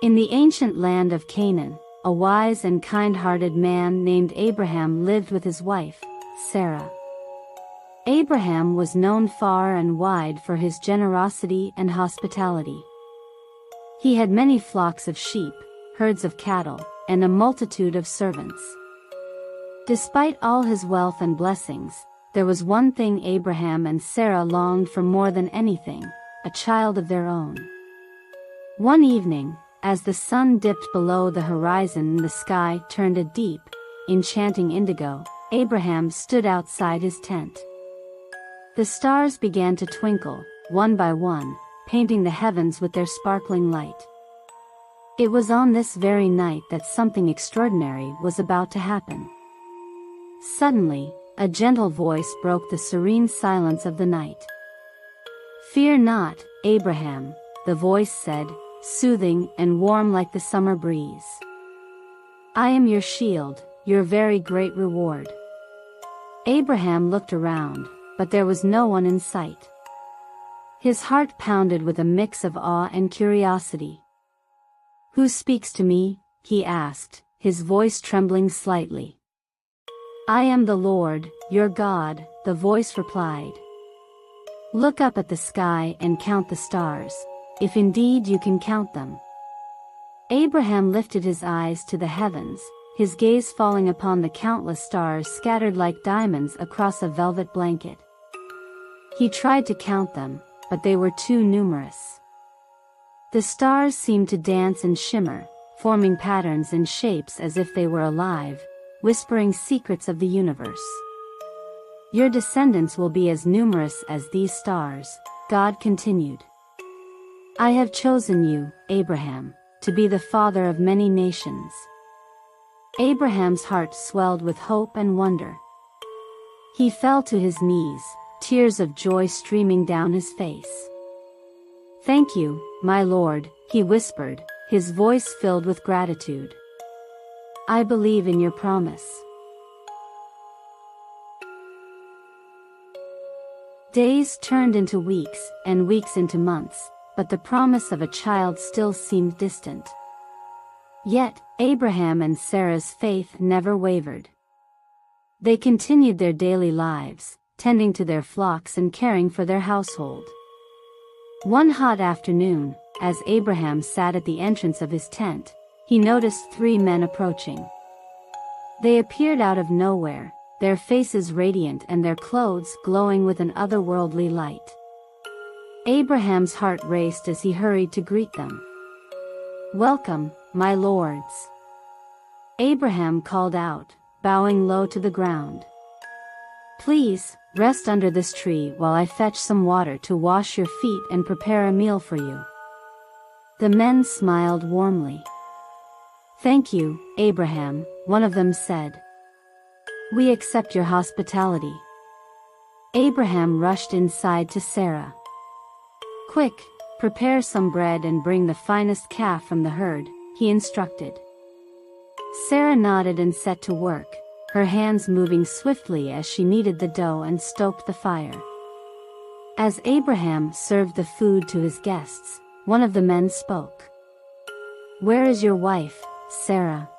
In the ancient land of Canaan, a wise and kind-hearted man named Abraham lived with his wife, Sarah. Abraham was known far and wide for his generosity and hospitality. He had many flocks of sheep, herds of cattle, and a multitude of servants. Despite all his wealth and blessings, there was one thing Abraham and Sarah longed for more than anything: a child of their own. One evening, as the sun dipped below the horizon and the sky turned a deep, enchanting indigo, Abraham stood outside his tent. The stars began to twinkle, one by one, painting the heavens with their sparkling light. It was on this very night that something extraordinary was about to happen. Suddenly, a gentle voice broke the serene silence of the night. "Fear not, Abraham," the voice said, soothing and warm like the summer breeze. "I am your shield, your very great reward." Abraham looked around, but there was no one in sight. His heart pounded with a mix of awe and curiosity. "Who speaks to me?" he asked, his voice trembling slightly. "I am the Lord, your God," the voice replied. "Look up at the sky and count the stars, if indeed you can count them." Abraham lifted his eyes to the heavens, his gaze falling upon the countless stars scattered like diamonds across a velvet blanket. He tried to count them, but they were too numerous. The stars seemed to dance and shimmer, forming patterns and shapes as if they were alive, whispering secrets of the universe. "Your descendants will be as numerous as these stars," God continued. "I have chosen you, Abraham, to be the father of many nations." Abraham's heart swelled with hope and wonder. He fell to his knees, tears of joy streaming down his face. "Thank you, my Lord," he whispered, his voice filled with gratitude. "I believe in your promise." Days turned into weeks, and weeks into months, but the promise of a child still seemed distant. Yet, Abraham and Sarah's faith never wavered. They continued their daily lives, tending to their flocks and caring for their household. One hot afternoon, as Abraham sat at the entrance of his tent, he noticed 3 men approaching. They appeared out of nowhere, their faces radiant and their clothes glowing with an otherworldly light. Abraham's heart raced as he hurried to greet them. "Welcome, my lords," Abraham called out, bowing low to the ground. "Please, rest under this tree while I fetch some water to wash your feet and prepare a meal for you." The men smiled warmly. "Thank you, Abraham," one of them said. "We accept your hospitality." Abraham rushed inside to Sarah. "Quick, prepare some bread and bring the finest calf from the herd," he instructed. Sarah nodded and set to work, her hands moving swiftly as she kneaded the dough and stoked the fire. As Abraham served the food to his guests, one of the men spoke. "Where is your wife, Sarah?"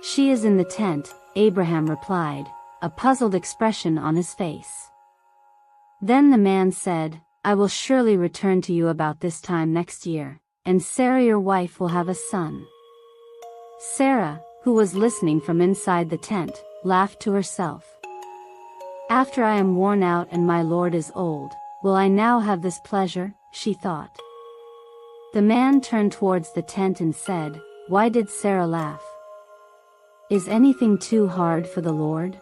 "She is in the tent," Abraham replied, a puzzled expression on his face. Then the man said, "I will surely return to you about this time next year, and Sarah your wife will have a son." Sarah, who was listening from inside the tent, laughed to herself. "After I am worn out and my Lord is old, will I now have this pleasure?" she thought. The man turned towards the tent and said, "Why did Sarah laugh? Is anything too hard for the Lord?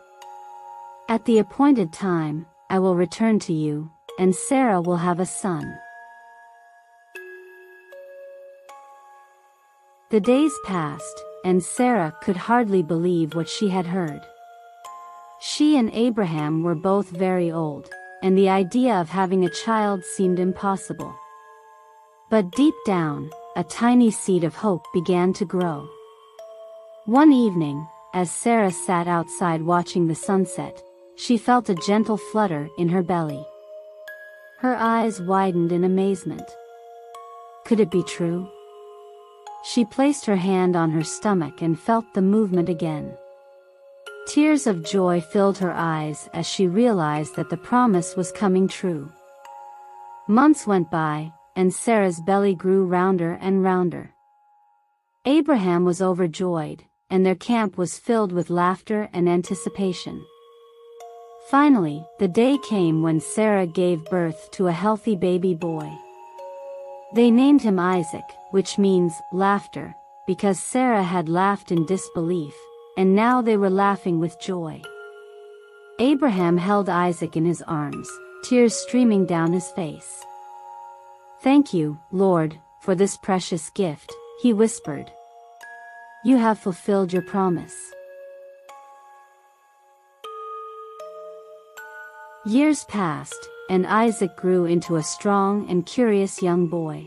At the appointed time, I will return to you, and Sarah will have a son." The days passed, and Sarah could hardly believe what she had heard. She and Abraham were both very old, and the idea of having a child seemed impossible. But deep down, a tiny seed of hope began to grow. One evening, as Sarah sat outside watching the sunset, she felt a gentle flutter in her belly. Her eyes widened in amazement. Could it be true? She placed her hand on her stomach and felt the movement again. Tears of joy filled her eyes as she realized that the promise was coming true. Months went by, and Sarah's belly grew rounder and rounder. Abraham was overjoyed, and their camp was filled with laughter and anticipation. Finally, the day came when Sarah gave birth to a healthy baby boy. They named him Isaac, which means laughter, because Sarah had laughed in disbelief, and now they were laughing with joy. Abraham held Isaac in his arms, tears streaming down his face. "Thank you, Lord, for this precious gift," he whispered. "You have fulfilled your promise." Years passed, and Isaac grew into a strong and curious young boy.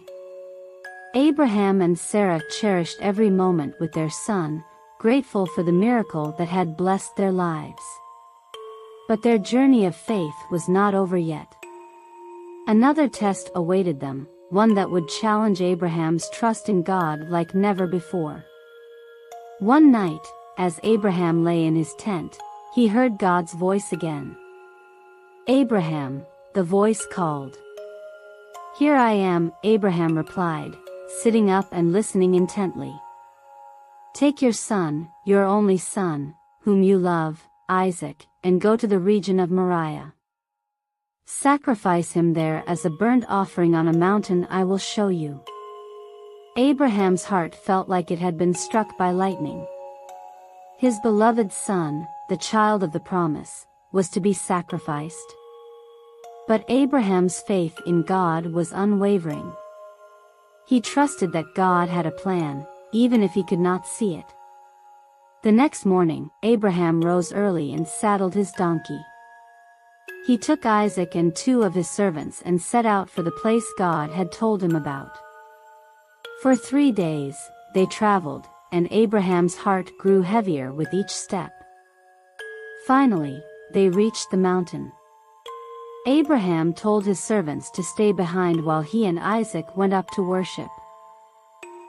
Abraham and Sarah cherished every moment with their son, grateful for the miracle that had blessed their lives. But their journey of faith was not over yet. Another test awaited them, one that would challenge Abraham's trust in God like never before. One night, as Abraham lay in his tent, he heard God's voice again. "Abraham," the voice called. "Here I am," Abraham replied, sitting up and listening intently. "Take your son, your only son, whom you love, Isaac, and go to the region of Moriah. Sacrifice him there as a burnt offering on a mountain I will show you." Abraham's heart felt like it had been struck by lightning. His beloved son, the child of the promise, was to be sacrificed. But Abraham's faith in God was unwavering. He trusted that God had a plan, even if he could not see it. The next morning, Abraham rose early and saddled his donkey. He took Isaac and 2 of his servants and set out for the place God had told him about. For 3 days, they traveled, and Abraham's heart grew heavier with each step. Finally, they reached the mountain. Abraham told his servants to stay behind while he and Isaac went up to worship.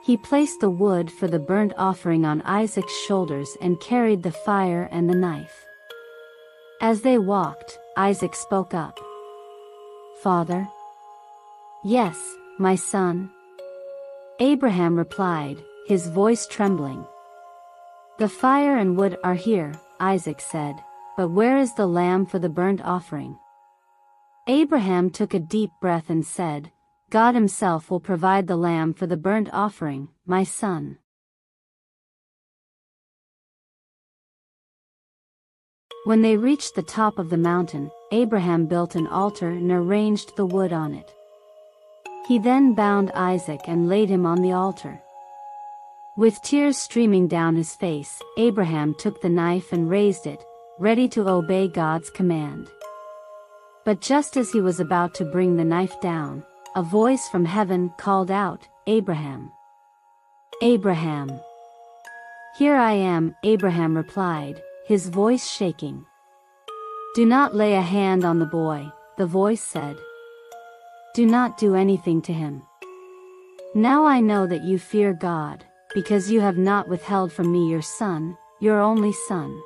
He placed the wood for the burnt offering on Isaac's shoulders and carried the fire and the knife. As they walked, Isaac spoke up. "Father?" "Yes, my son." Abraham replied, his voice trembling. "The fire and wood are here," Isaac said, "but where is the lamb for the burnt offering?" Abraham took a deep breath and said, "God himself will provide the lamb for the burnt offering, my son." When they reached the top of the mountain, Abraham built an altar and arranged the wood on it. He then bound Isaac and laid him on the altar. With tears streaming down his face, Abraham took the knife and raised it, ready to obey God's command. But just as he was about to bring the knife down, a voice from heaven called out, "Abraham! Abraham!" "Here I am," Abraham replied, his voice shaking. "Do not lay a hand on the boy," the voice said. "Do not do anything to him. Now I know that you fear God, because you have not withheld from me your son, your only son."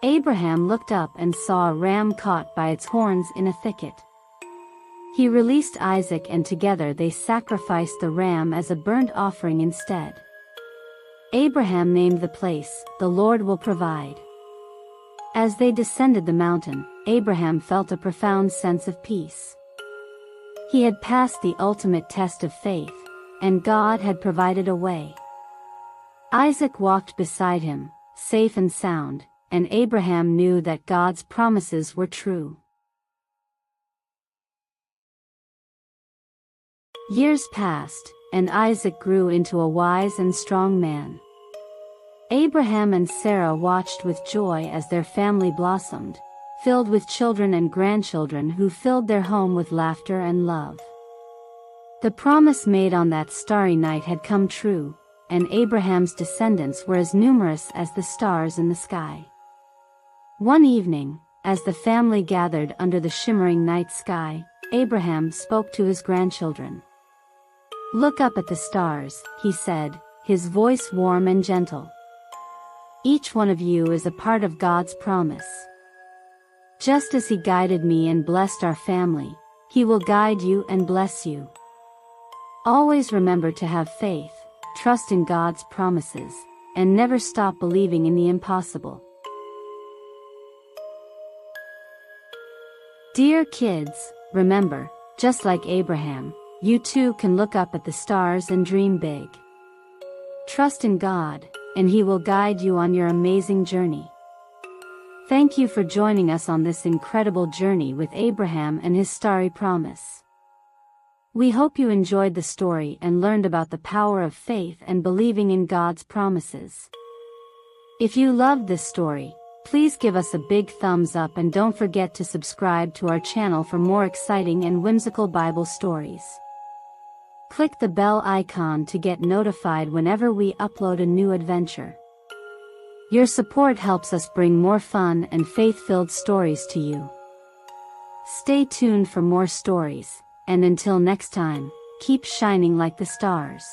Abraham looked up and saw a ram caught by its horns in a thicket. He released Isaac and together they sacrificed the ram as a burnt offering instead. Abraham named the place, "The Lord will provide." As they descended the mountain, Abraham felt a profound sense of peace. He had passed the ultimate test of faith, and God had provided a way. Isaac walked beside him, safe and sound, and Abraham knew that God's promises were true. Years passed, and Isaac grew into a wise and strong man. Abraham and Sarah watched with joy as their family blossomed, filled with children and grandchildren who filled their home with laughter and love. The promise made on that starry night had come true, and Abraham's descendants were as numerous as the stars in the sky. One evening, as the family gathered under the shimmering night sky, Abraham spoke to his grandchildren. "Look up at the stars," he said, his voice warm and gentle. "Each one of you is a part of God's promise. Just as He guided me and blessed our family, He will guide you and bless you. Always remember to have faith, trust in God's promises, and never stop believing in the impossible." Dear kids, remember, just like Abraham, you too can look up at the stars and dream big. Trust in God, and He will guide you on your amazing journey. Thank you for joining us on this incredible journey with Abraham and his starry promise. We hope you enjoyed the story and learned about the power of faith and believing in God's promises. If you loved this story, please give us a big thumbs up and don't forget to subscribe to our channel for more exciting and whimsical Bible stories. Click the bell icon to get notified whenever we upload a new adventure. Your support helps us bring more fun and faith-filled stories to you. Stay tuned for more stories, and until next time, keep shining like the stars.